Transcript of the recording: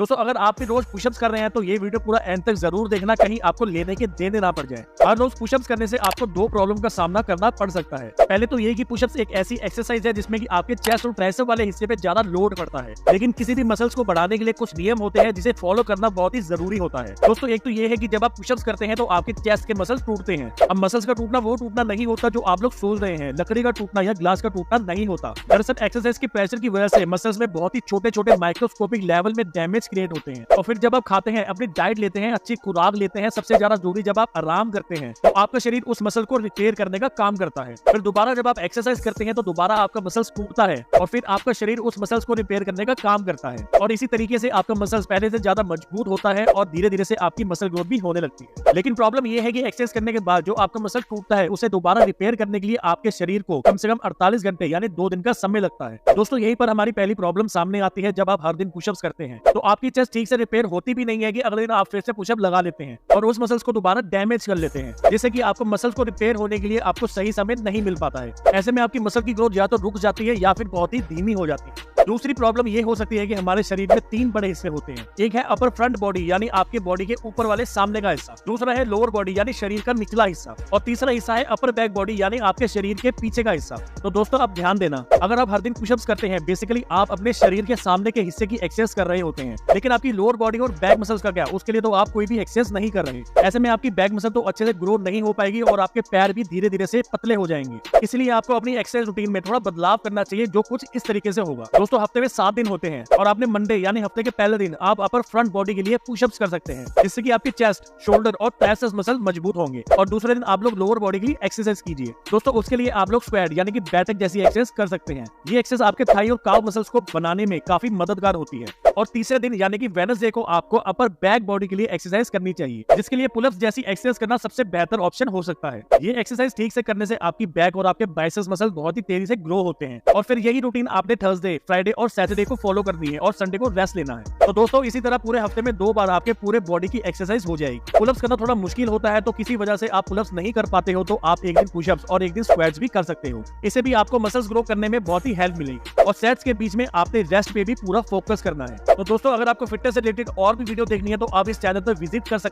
दोस्तों अगर आप भी रोज पुशअप्स कर रहे हैं तो ये वीडियो पूरा एंड तक जरूर देखना, कहीं आपको लेने के देने ना पड़ जाए। हर रोज पुशअप्स करने से आपको दो प्रॉब्लम का सामना करना पड़ सकता है। पहले तो ये कि पुशअप्स एक ऐसी एक्सरसाइज है जिसमें कि आपके चेस्ट और ट्राइसेप वाले हिस्से पे ज्यादा लोड पड़ता है, लेकिन किसी भी मसल्स को बढ़ाने के लिए कुछ नियम होते हैं जिसे फॉलो करना बहुत ही जरूरी होता है। दोस्तों एक तो ये है कि जब आप पुशअप्स करते हैं तो आपके चेस्ट के मसल्स टूटते हैं। अब मसल्स का टूटना वो टूटना नहीं होता जो आप लोग सोच रहे हैं, लकड़ी का टूटना या ग्लास का टूटना नहीं होता। दरअसल एक्सरसाइज के प्रेशर की वजह से मसल्स में बहुत ही छोटे छोटे माइक्रोस्कोपिक लेवल में डैमेज क्रिएट होते हैं, और फिर जब आप खाते हैं, अपनी डाइट लेते हैं, अच्छी खुराक लेते हैं, सबसे ज्यादा जरूरी जब आप आराम करते हैं तो आपका शरीर उस मसल को रिपेयर करने का काम करता है। फिर दोबारा जब आप एक्सरसाइज करते हैं तो दोबारा आपका मसल्स टूटता है और फिर आपका शरीर उस मसल्स को रिपेयर करने का काम करता है, और इसी तरीके से आपका मसल्स पहले से ज्यादा मजबूत होता है और धीरे धीरे से आपकी मसल ग्रोथ भी होने लगती है। लेकिन प्रॉब्लम यह है कि एक्सरसाइज करने के बाद जो आपका मसल टूटता है उसे दोबारा रिपेयर करने के लिए आपके शरीर को कम से कम 48 घंटे यानी 2 दिन का समय लगता है। दोस्तों यहीं पर हमारी पहली प्रॉब्लम सामने आती है। जब आप हर दिन पुशअप्स करते हैं तो आपकी चेस्ट ठीक से रिपेयर होती भी नहीं है कि अगले दिन आप फिर से पुशअप लगा लेते हैं और उस मसल्स को दोबारा डैमेज कर लेते हैं, जिससे कि आपको मसल्स को रिपेयर होने के लिए आपको सही समय नहीं मिल पाता है। ऐसे में आपकी मसल की ग्रोथ या तो रुक जाती है या फिर बहुत ही धीमी हो जाती है। दूसरी प्रॉब्लम ये हो सकती है कि हमारे शरीर में 3 बड़े हिस्से होते हैं। एक है अपर फ्रंट बॉडी यानी आपके बॉडी के ऊपर वाले सामने का हिस्सा, दूसरा है लोअर बॉडी यानी शरीर का निचला हिस्सा, और तीसरा हिस्सा है अपर बैक बॉडी यानी आपके शरीर के पीछे का हिस्सा। तो दोस्तों आप ध्यान देना, अगर आप हर दिन पुशअप्स करते हैं बेसिकली आप अपने शरीर के सामने के हिस्से की एक्सरसाइज कर रहे होते हैं, लेकिन आपकी लोअर बॉडी और बैक मसल्स का क्या, उसके लिए तो आप कोई भी एक्सरसाइज नहीं कर रहे। ऐसे में आपकी बैक मसल तो अच्छे से ग्रो नहीं हो पाएगी और आपके पैर भी धीरे धीरे से पतले हो जाएंगे। इसलिए आपको अपनी एक्सरसाइज रूटीन में थोड़ा बदलाव करना चाहिए, जो कुछ इस तरीके से होगा। दोस्तों हफ्ते में 7 दिन होते हैं और आपने मंडे यानी हफ्ते के पहले दिन आप अपर फ्रंट बॉडी के लिए पुशअप्स कर सकते हैं, जिससे कि आपकी चेस्ट, शोल्डर और ट्राइसेप्स मसल मजबूत होंगे, और दूसरे दिन आप लोग लोअर बॉडी के लिए एक्सरसाइज कीजिए। दोस्तों उसके लिए आप लोग स्क्वाट यानी कि बैठक जैसी एक्सरसाइज कर सकते हैं। ये एक्सरसाइज आपके थाई और काफ मसल्स को बनाने में काफी मददगार होती है। और तीसरे दिन यानी कि वेडनेसडे को आपको अपर बैक बॉडी के लिए एक्सरसाइज करनी चाहिए, जिसके लिए पुलअप्स जैसी एक्सरसाइज करना सबसे बेहतर ऑप्शन हो सकता है। ये एक्सरसाइज ठीक से करने से आपकी बैक और आपके बाइसेप्स मसल बहुत ही तेजी से ग्रो होते हैं, और फिर यही रूटीन आपने थर्सडे, फ्राइडे और सैटरडे को फॉलो करनी है और संडे को रेस्ट लेना है। तो दोस्तों इसी तरह पूरे हफ्ते में 2 बार आपके पूरे बॉडी की एक्सरसाइज हो जाएगी। पुलअप्स करना थोड़ा मुश्किल होता है तो किसी वजह से आप पुलअप्स नहीं कर पाते हो तो आप एक दिन पुशअप्स और एक दिन स्क्वाट्स भी कर सकते हो। इससे भी आपको मसल्स ग्रो करने में बहुत ही हेल्प मिलेगी, और सेट्स के बीच में आपने रेस्ट पे भी पूरा फोकस करना है। तो दोस्तों अगर आपको फिटनेस से रिलेटेड और भी वीडियो देखनी है तो आप इस चैनल पर विजिट कर सकते हैं।